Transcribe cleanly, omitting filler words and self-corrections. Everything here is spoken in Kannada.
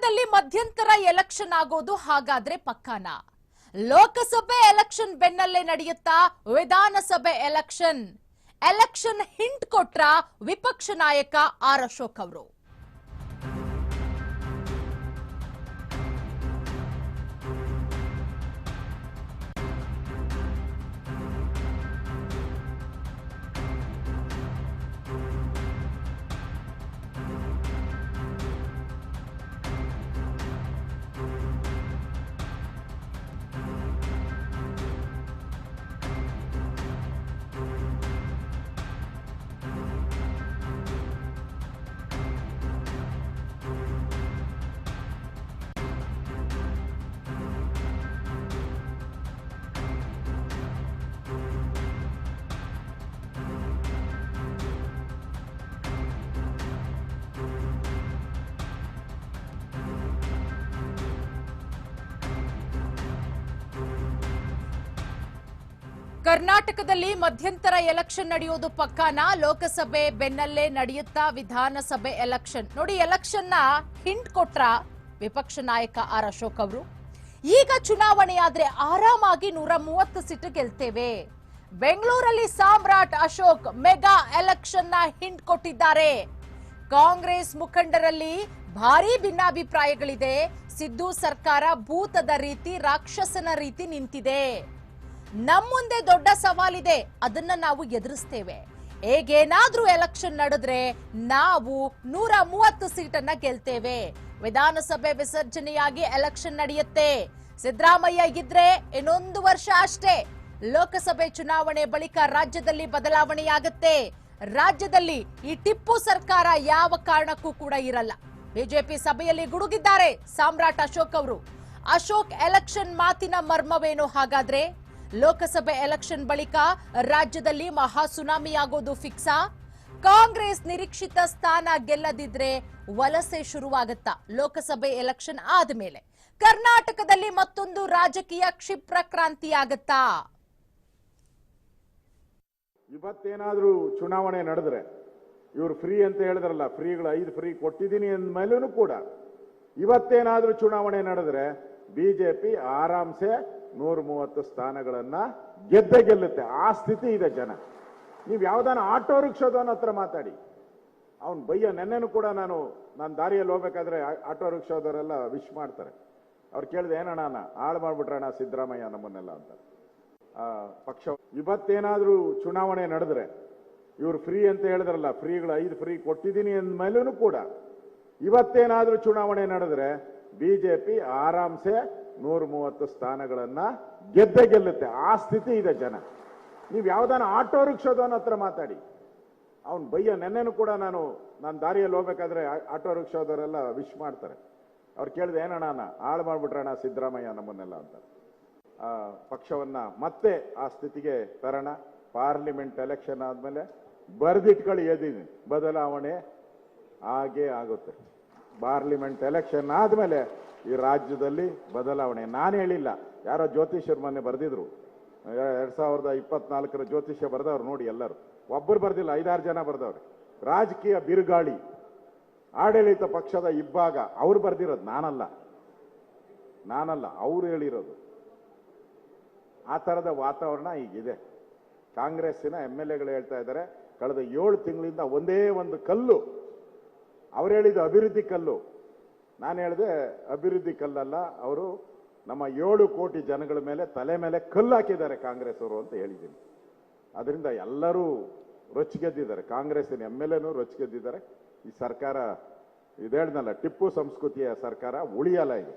ಕರ್ನಾಟಕದಲ್ಲಿ ಮಧ್ಯಂತರ ಎಲೆಕ್ಷನ್ ಆಗೋದು ಹಾಗಾದ್ರೆ ಪಕ್ಕಾನ? ಲೋಕಸಭೆ ಎಲೆಕ್ಷನ್ ಬೆನ್ನಲ್ಲೇ ನಡೆಯುತ್ತಾ ವಿಧಾನಸಭೆ ಎಲೆಕ್ಷನ್ ಹಿಂಟ್ ಕೊಟ್ರ ವಿಪಕ್ಷ ನಾಯಕ ಆರ್ ಅಶೋಕ್ ಅವರು. ಕರ್ನಾಟಕದಲ್ಲಿ ಮಧ್ಯಂತರ ಎಲೆಕ್ಷನ್ ನಡೆಯೋದು ಪಕ್ಕಾನ? ಲೋಕಸಭೆ ಬೆನ್ನಲ್ಲೇ ನಡೆಯುತ್ತಾ ವಿಧಾನಸಭೆ ಎಲೆಕ್ಷನ್. ನೋಡಿ, ಎಲೆಕ್ಷನ್ ನ ಹಿಂಟ್ ಕೊಟ್ರ ವಿಪಕ್ಷ ನಾಯಕ ಆರ್ ಅಶೋಕ್ ಅವರು. ಈಗ ಚುನಾವಣೆ ಆದ್ರೆ ಆರಾಮಾಗಿ 130 ಸೀಟು ಗೆಲ್ತೇವೆ. ಬೆಂಗಳೂರಲ್ಲಿ ಸಾಮ್ರಾಟ್ ಅಶೋಕ್ ಮೆಗಾ ಎಲೆಕ್ಷನ್ ನ ಹಿಂಟ್ ಕೊಟ್ಟಿದ್ದಾರೆ. ಕಾಂಗ್ರೆಸ್ ಮುಖಂಡರಲ್ಲಿ ಭಾರೀ ಭಿನ್ನಾಭಿಪ್ರಾಯಗಳಿದೆ. ಸಿದ್ದು ಸರ್ಕಾರ ಭೂತದ ರೀತಿ, ರಾಕ್ಷಸನ ರೀತಿ ನಿಂತಿದೆ. ನಮ್ಮ ಮುಂದೆ ದೊಡ್ಡ ಸವಾಲಿದೆ, ಅದನ್ನ ನಾವು ಎದುರಿಸ್ತೇವೆ. ಹೇಗೇನಾದ್ರೂ ಎಲೆಕ್ಷನ್ ನಡೆದ್ರೆ ನಾವು 130 ಸೀಟನ್ನ ಗೆಲ್ತೇವೆ. ವಿಧಾನಸಭೆ ವಿಸರ್ಜನೆಯಾಗಿ ಎಲೆಕ್ಷನ್ ನಡೆಯುತ್ತೆ. ಸಿದ್ದರಾಮಯ್ಯ ಇದ್ರೆ ಇನ್ನೊಂದು ವರ್ಷ ಅಷ್ಟೇ. ಲೋಕಸಭೆ ಚುನಾವಣೆ ಬಳಿಕ ರಾಜ್ಯದಲ್ಲಿ ಬದಲಾವಣೆಯಾಗುತ್ತೆ. ರಾಜ್ಯದಲ್ಲಿ ಈ ಟಿಪ್ಪು ಸರ್ಕಾರ ಯಾವ ಕಾರಣಕ್ಕೂ ಕೂಡ ಇರಲ್ಲ. ಬಿಜೆಪಿ ಸಭೆಯಲ್ಲಿ ಗುಡುಗಿದ್ದಾರೆ ಸಾಮ್ರಾಟ್ ಅಶೋಕ್ ಅವರು. ಅಶೋಕ್ ಎಲೆಕ್ಷನ್ ಮಾತಿನ ಮರ್ಮವೇನು ಹಾಗಾದ್ರೆ? ಲೋಕಸಭೆ ಎಲೆಕ್ಷನ್ ಬಳಿಕ ರಾಜ್ಯದಲ್ಲಿ ಮಹಾ ಸುನಾಮಿ ಆಗೋದು ಫಿಕ್ಸಾ? ಕಾಂಗ್ರೆಸ್ ನಿರೀಕ್ಷಿತ ಸ್ಥಾನ ಗೆಲ್ಲದಿದ್ರೆ ವಲಸೆ ಶುರುವಾಗುತ್ತಾ? ಲೋಕಸಭೆ ಎಲೆಕ್ಷನ್ ಆದ್ಮೇಲೆ ಕರ್ನಾಟಕದಲ್ಲಿ ಮತ್ತೊಂದು ರಾಜಕೀಯ ಕ್ಷಿಪ್ರ ಕ್ರಾಂತಿ ಆಗುತ್ತಾ? ಇವತ್ತೇನಾದ್ರೂ ಚುನಾವಣೆ ನಡೆದ್ರೆ, ಇವರು ಫ್ರೀ ಅಂತ ಹೇಳಿದ್ರಲ್ಲ, ಫ್ರೀಗಳು 5 ಫ್ರೀ ಕೊಟ್ಟಿದ್ದೀನಿ ಅಂದ ಮೇಲೂ ಕೂಡ ಇವತ್ತೇನಾದ್ರೂ ಚುನಾವಣೆ ನಡೆದ್ರೆ ಬಿಜೆಪಿ ಆರಾಮ್ಸೆ 130 ಸ್ಥಾನಗಳನ್ನ ಗೆಲ್ಲುತ್ತೆ. ಆ ಸ್ಥಿತಿ ಇದೆ ಜನ. ನೀವು ಯಾವ್ದಾನ ಆಟೋ ರಿಕ್ಷಾದವನ ಹತ್ರ ಮಾತಾಡಿ, ಅವ್ನು ಬಯ್ಯ. ನೆನ್ನೆನೂ ಕೂಡ ನಾನು ದಾರಿಯಲ್ಲಿ ಹೋಗ್ಬೇಕಾದ್ರೆ ಆಟೋ ರಿಕ್ಷಾದವರೆಲ್ಲ ವಿಶ್ ಮಾಡ್ತಾರೆ. ಅವ್ರು ಕೇಳಿದೆ, ಏನಣ್ಣ ಹಾಳು ಮಾಡ್ಬಿಟ್ರಣ್ಣ ಸಿದ್ದರಾಮಯ್ಯ ನಮ್ಮನ್ನೆಲ್ಲ ಅಂತ. ಪಕ್ಷ ಇವತ್ತೇನಾದ್ರೂ ಚುನಾವಣೆ ನಡೆದ್ರೆ, ಇವರು ಫ್ರೀ ಅಂತ ಹೇಳಿದ್ರಲ್ಲ, ಫ್ರೀಗಳು 5 ಫ್ರೀ ಕೊಟ್ಟಿದ್ದೀನಿ ಅಂದ ಮೇಲೂ ಕೂಡ ಇವತ್ತೇನಾದ್ರೂ ಚುನಾವಣೆ ನಡೆದ್ರೆ ಬಿಜೆಪಿ ಆರಾಮ್ಸೆ 130 ಸ್ಥಾನಗಳನ್ನ ಗೆಲ್ಲುತ್ತೆ. ಆ ಸ್ಥಿತಿ ಇದೆ ಜನ. ನೀವು ಯಾವ್ದಾನ ಆಟೋ ರಿಕ್ಷಾದವನ ಹತ್ರ ಮಾತಾಡಿ, ಅವ್ನು ಬಯ್ಯ. ನೆನ್ನೆನೂ ಕೂಡ ನಾನು ದಾರಿಯಲ್ಲಿ ಹೋಗ್ಬೇಕಾದ್ರೆ ಆಟೋ ರಿಕ್ಷಾದವರೆಲ್ಲ ವಿಶ್ ಮಾಡ್ತಾರೆ. ಅವ್ರು ಕೇಳಿದೆ, ಏನಣ್ಣ ಹಾಳು ಮಾಡ್ಬಿಟ್ರಣ್ಣ ಸಿದ್ದರಾಮಯ್ಯ ನಮ್ಮನ್ನೆಲ್ಲ ಅಂತ. ಪಕ್ಷವನ್ನ ಮತ್ತೆ ಆ ಸ್ಥಿತಿಗೆ ತರೋಣ. ಪಾರ್ಲಿಮೆಂಟ್ ಎಲೆಕ್ಷನ್ ಆದ್ಮೇಲೆ ಬರ್ದಿಟ್ಕೊಳ್ಳಿ, ಎದೀನಿ ಬದಲಾವಣೆ ಹಾಗೇ ಆಗುತ್ತೆ. ಪಾರ್ಲಿಮೆಂಟ್ ಎಲೆಕ್ಷನ್ ಆದ್ಮೇಲೆ ಈ ರಾಜ್ಯದಲ್ಲಿ ಬದಲಾವಣೆ. ನಾನು ಹೇಳಿಲ್ಲ, ಯಾರೋ ಜ್ಯೋತಿಷ್ಯರು ಮೊನ್ನೆ ಬರೆದಿದ್ರು. 2024 ಜ್ಯೋತಿಷ್ಯ ಬರೆದವ್ರು ನೋಡಿ. ಎಲ್ಲರೂ ಒಬ್ಬರು ಬರ್ದಿಲ್ಲ, 5-6 ಜನ ಬರ್ದವ್ರು. ರಾಜಕೀಯ ಬಿರುಗಾಳಿ, ಆಡಳಿತ ಪಕ್ಷದ ಇಬ್ಬಾಗ ಅವ್ರು ಬರ್ದಿರೋದು, ನಾನಲ್ಲ, ಅವ್ರು ಹೇಳಿರೋದು. ಆ ತರದ ವಾತಾವರಣ ಈಗಿದೆ. ಕಾಂಗ್ರೆಸ್ಸಿನ MLAಗಳು ಹೇಳ್ತಾ ಇದ್ದಾರೆ, ಕಳೆದ 7 ತಿಂಗಳಿಂದ ಒಂದೇ ಒಂದು ಕಲ್ಲು, ಅವ್ರು ಹೇಳಿದ್ದು ಅಭಿವೃದ್ಧಿ ಕಲ್ಲು. ನಾನು ಹೇಳಿದೆ ಅಭಿವೃದ್ಧಿ ಕಲ್ಲಲ್ಲ, ಅವರು ನಮ್ಮ 7 ಕೋಟಿ ಜನಗಳ ಮೇಲೆ ತಲೆ ಮೇಲೆ ಕಲ್ಲು ಹಾಕಿದ್ದಾರೆ ಕಾಂಗ್ರೆಸ್ ಅವರು ಅಂತ ಹೇಳಿದ್ದೀನಿ. ಅದರಿಂದ ಎಲ್ಲರೂ ರೊಚ್ಚಿಗೆದ್ದಿದ್ದಾರೆ. ಕಾಂಗ್ರೆಸ್ಸಿನ MLAನೂ ರೊಚ್ಚಿಗೆದ್ದಿದ್ದಾರೆ. ಈ ಸರ್ಕಾರ ಇದೇಳ್ನಲ್ಲ, ಟಿಪ್ಪು ಸಂಸ್ಕೃತಿಯ ಸರ್ಕಾರ ಉಳಿಯಲ್ಲ ಇದು.